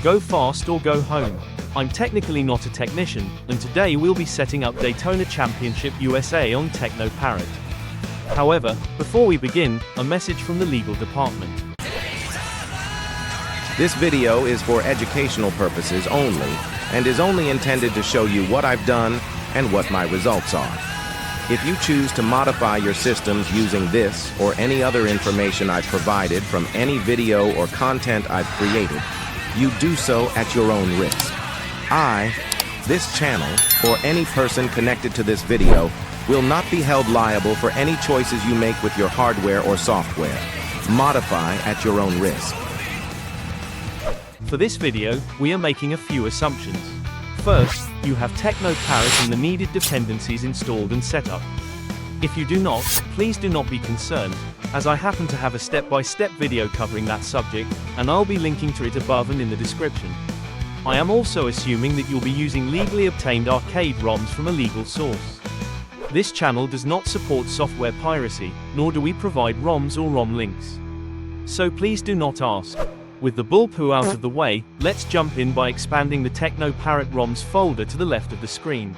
Go fast or go home. I'm technically not a technician, and today we'll be setting up Daytona Championship USA on TeknoParrot. However, before we begin, a message from the legal department. This video is for educational purposes only, and is only intended to show you what I've done and what my results are. If you choose to modify your systems using this or any other information I've provided from any video or content I've created, you do so at your own risk. I, this channel, or any person connected to this video will not be held liable for any choices you make with your hardware or software. Modify at your own risk. For this video, we are making a few assumptions. First, you have TeknoParrot and the needed dependencies installed and set up. If you do not, please do not be concerned, as I happen to have a step-by-step video covering that subject, and I'll be linking to it above and in the description. I am also assuming that you'll be using legally obtained arcade ROMs from a legal source. This channel does not support software piracy, nor do we provide ROMs or ROM links. So please do not ask. With the bullpoo out of the way, let's jump in by expanding the TeknoParrot ROMs folder to the left of the screen.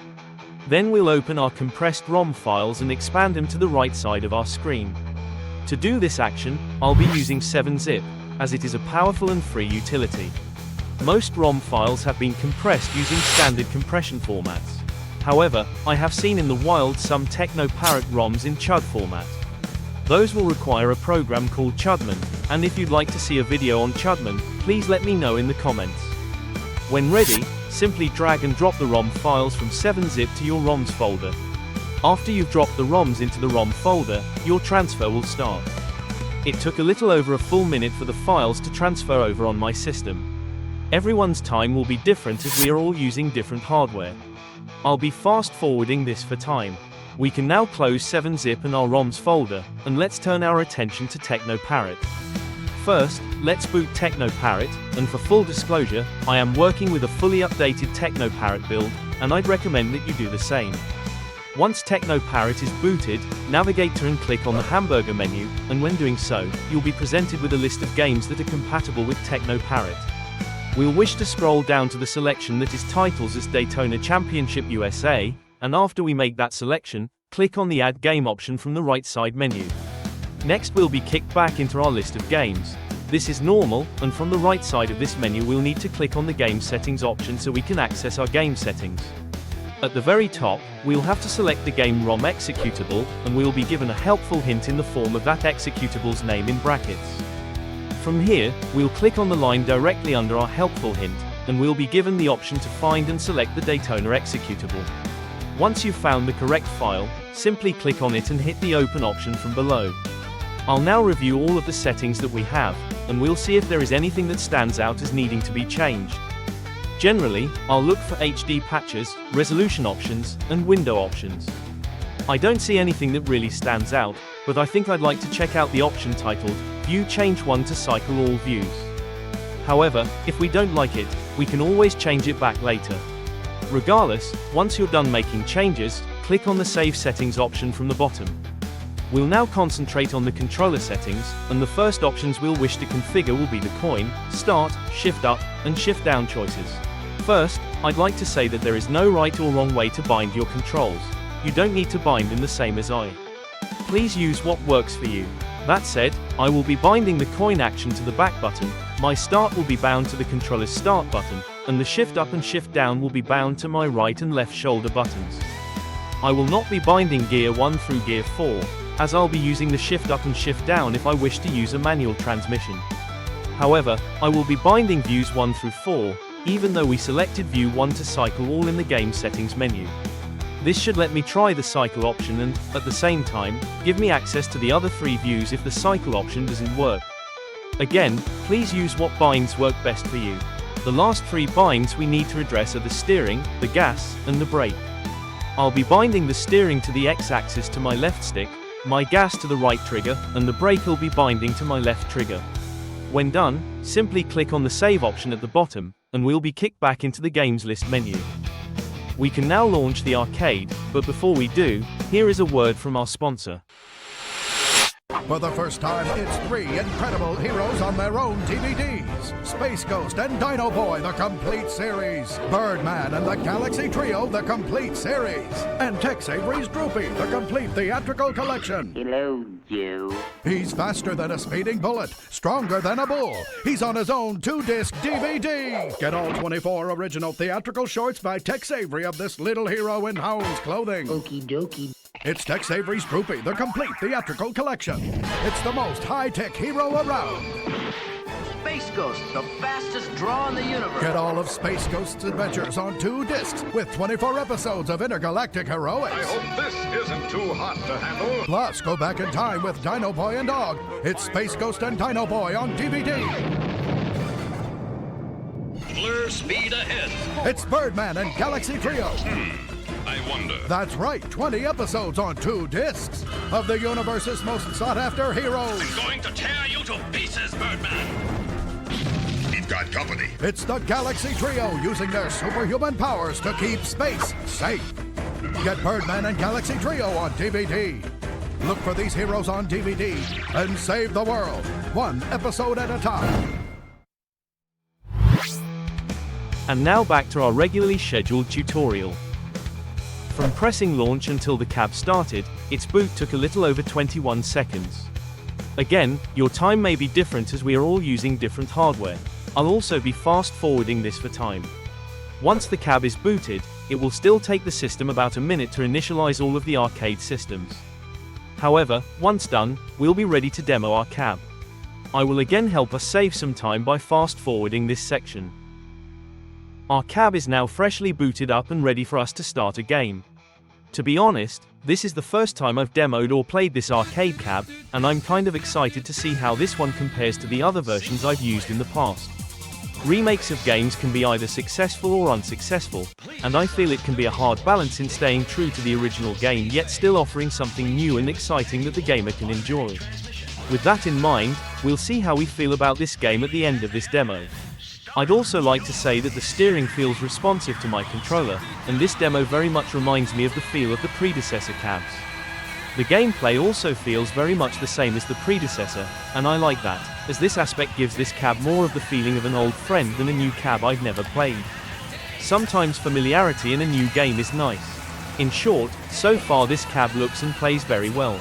Then we'll open our compressed ROM files and expand them to the right side of our screen. To do this action, I'll be using 7-zip, as it is a powerful and free utility. Most ROM files have been compressed using standard compression formats. However, I have seen in the wild some TeknoParrot ROMs in CHUD format. Those will require a program called CHUDman, and if you'd like to see a video on CHUDman, please let me know in the comments. When ready, simply drag and drop the ROM files from 7-zip to your ROMs folder. After you've dropped the ROMs into the ROM folder, your transfer will start. It took a little over a full minute for the files to transfer over on my system. Everyone's time will be different as we are all using different hardware. I'll be fast forwarding this for time. We can now close 7-zip and our ROMs folder, and let's turn our attention to TeknoParrot. First, let's boot TeknoParrot, and for full disclosure, I am working with a fully updated TeknoParrot build, and I'd recommend that you do the same. Once TeknoParrot is booted, navigate to and click on the hamburger menu, and when doing so, you'll be presented with a list of games that are compatible with TeknoParrot. We'll wish to scroll down to the selection that is titled as Daytona Championship USA, and after we make that selection, click on the Add Game option from the right side menu. Next we'll be kicked back into our list of games. This is normal, and from the right side of this menu we'll need to click on the Game Settings option so we can access our game settings. At the very top, we'll have to select the game ROM executable, and we'll be given a helpful hint in the form of that executable's name in brackets. From here, we'll click on the line directly under our helpful hint, and we'll be given the option to find and select the Daytona executable. Once you've found the correct file, simply click on it and hit the Open option from below. I'll now review all of the settings that we have, and we'll see if there is anything that stands out as needing to be changed. Generally, I'll look for HD patches, resolution options, and window options. I don't see anything that really stands out, but I think I'd like to check out the option titled View Change 1 to cycle all views. However, if we don't like it, we can always change it back later. Regardless, once you're done making changes, click on the Save Settings option from the bottom. We'll now concentrate on the controller settings, and the first options we'll wish to configure will be the coin, start, shift up, and shift down choices. First, I'd like to say that there is no right or wrong way to bind your controls. You don't need to bind them the same as I. Please use what works for you. That said, I will be binding the coin action to the back button, my start will be bound to the controller's start button, and the shift up and shift down will be bound to my right and left shoulder buttons. I will not be binding gear 1 through gear 4, as I'll be using the shift up and shift down if I wish to use a manual transmission. However, I will be binding views 1 through 4, even though we selected view 1 to cycle all in the game settings menu. This should let me try the cycle option and, at the same time, give me access to the other 3 views if the cycle option doesn't work. Again, please use what binds work best for you. The last 3 binds we need to address are the steering, the gas, and the brake. I'll be binding the steering to the X-axis to my left stick, my gas to the right trigger, and the brake will be binding to my left trigger. When done, simply click on the Save option at the bottom, and we'll be kicked back into the Games List menu. We can now launch the arcade, but before we do, here is a word from our sponsor. For the first time, it's 3 incredible heroes on their own DVDs. Space Ghost and Dino Boy, the complete series. Birdman and the Galaxy Trio, the complete series. And Tex Avery's Droopy, the complete theatrical collection. Hello, Joe. He's faster than a speeding bullet, stronger than a bull. He's on his own 2-disc DVD. Get all 24 original theatrical shorts by Tex Avery of this little hero in hound's clothing. Okie dokie. It's Tex Avery's Droopy, the complete theatrical collection. It's the most high-tech hero around. Space Ghost, the fastest draw in the universe. Get all of Space Ghost's adventures on 2 discs with 24 episodes of intergalactic heroics. I hope this isn't too hot to handle. Plus, go back in time with Dino Boy and Dog. It's Space Ghost and Dino Boy on DVD. Blur speed ahead. It's Birdman and Galaxy Trio. I wonder. That's right, 20 episodes on 2 discs of the universe's most sought-after heroes. I'm going to tear you to pieces, Birdman. We've got company. It's the Galaxy Trio using their superhuman powers to keep space safe. Get Birdman and Galaxy Trio on DVD. Look for these heroes on DVD and save the world, 1 episode at a time. And now back to our regularly scheduled tutorial. From pressing launch until the cab started, its boot took a little over 21 seconds. Again, your time may be different as we are all using different hardware. I'll also be fast forwarding this for time. Once the cab is booted, it will still take the system about a minute to initialize all of the arcade systems. However, once done, we'll be ready to demo our cab. I will again help us save some time by fast forwarding this section. Our cab is now freshly booted up and ready for us to start a game. To be honest, this is the first time I've demoed or played this arcade cab, and I'm kind of excited to see how this one compares to the other versions I've used in the past. Remakes of games can be either successful or unsuccessful, and I feel it can be a hard balance in staying true to the original game yet still offering something new and exciting that the gamer can enjoy. With that in mind, we'll see how we feel about this game at the end of this demo. I'd also like to say that the steering feels responsive to my controller, and this demo very much reminds me of the feel of the predecessor cabs. The gameplay also feels very much the same as the predecessor, and I like that, as this aspect gives this cab more of the feeling of an old friend than a new cab I've never played. Sometimes familiarity in a new game is nice. In short, so far this cab looks and plays very well.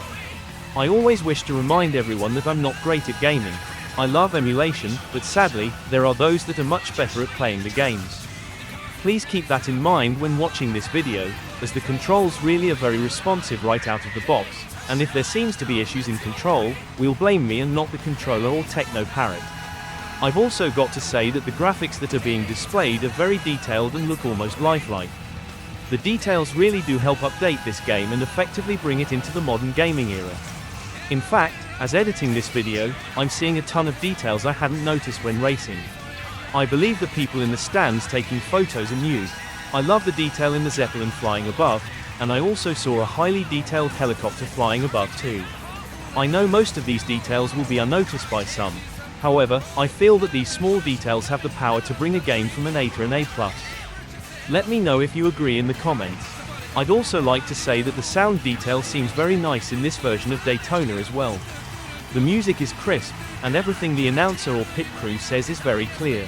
I always wish to remind everyone that I'm not great at gaming. I love emulation, but sadly, there are those that are much better at playing the games. Please keep that in mind when watching this video, as the controls really are very responsive right out of the box, and if there seems to be issues in control, we'll blame me and not the controller or TeknoParrot. I've also got to say that the graphics that are being displayed are very detailed and look almost lifelike. The details really do help update this game and effectively bring it into the modern gaming era. In fact, as editing this video, I'm seeing a ton of details I hadn't noticed when racing. I believe the people in the stands taking photos are new. I love the detail in the Zeppelin flying above, and I also saw a highly detailed helicopter flying above too. I know most of these details will be unnoticed by some. However, I feel that these small details have the power to bring a game from an A to an A+. Let me know if you agree in the comments. I'd also like to say that the sound detail seems very nice in this version of Daytona as well. The music is crisp, and everything the announcer or pit crew says is very clear.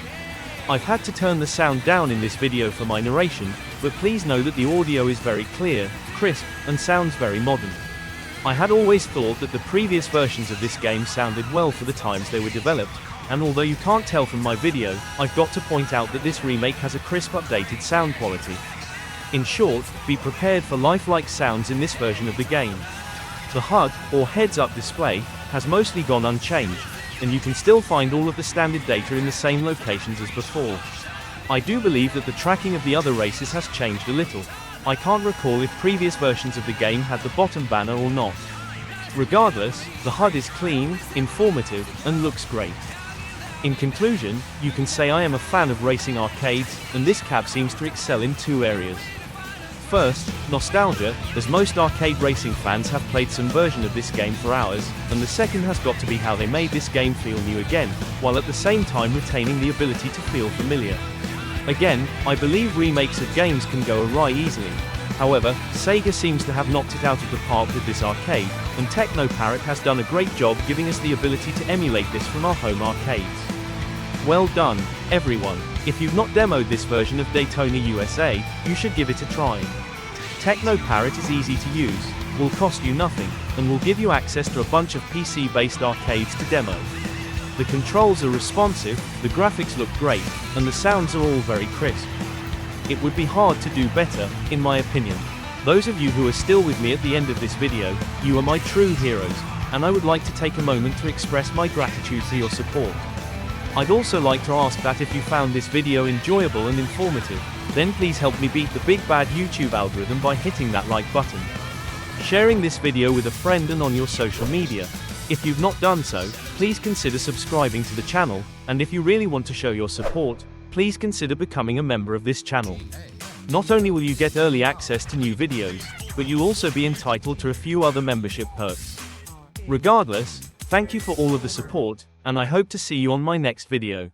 I've had to turn the sound down in this video for my narration, but please know that the audio is very clear, crisp, and sounds very modern. I had always thought that the previous versions of this game sounded well for the times they were developed, and although you can't tell from my video, I've got to point out that this remake has a crisp updated sound quality. In short, be prepared for lifelike sounds in this version of the game. The HUD, or heads-up display, has mostly gone unchanged, and you can still find all of the standard data in the same locations as before. I do believe that the tracking of the other races has changed a little. I can't recall if previous versions of the game had the bottom banner or not. Regardless, the HUD is clean, informative, and looks great. In conclusion, you can say I am a fan of racing arcades, and this cab seems to excel in 2 areas. First, nostalgia, as most arcade racing fans have played some version of this game for hours, and the second has got to be how they made this game feel new again, while at the same time retaining the ability to feel familiar. Again, I believe remakes of games can go awry easily. However, Sega seems to have knocked it out of the park with this arcade, and TeknoParrot has done a great job giving us the ability to emulate this from our home arcades. Well done, everyone. If you've not demoed this version of Daytona USA, you should give it a try. TeknoParrot is easy to use, will cost you nothing, and will give you access to a bunch of PC-based arcades to demo. The controls are responsive, the graphics look great, and the sounds are all very crisp. It would be hard to do better, in my opinion. Those of you who are still with me at the end of this video, you are my true heroes, and I would like to take a moment to express my gratitude for your support. I'd also like to ask that if you found this video enjoyable and informative, then please help me beat the big bad YouTube algorithm by hitting that like button. Sharing this video with a friend and on your social media. If you've not done so, please consider subscribing to the channel, and if you really want to show your support, please consider becoming a member of this channel. Not only will you get early access to new videos, but you'll also be entitled to a few other membership perks. Regardless, thank you for all of the support, and I hope to see you on my next video.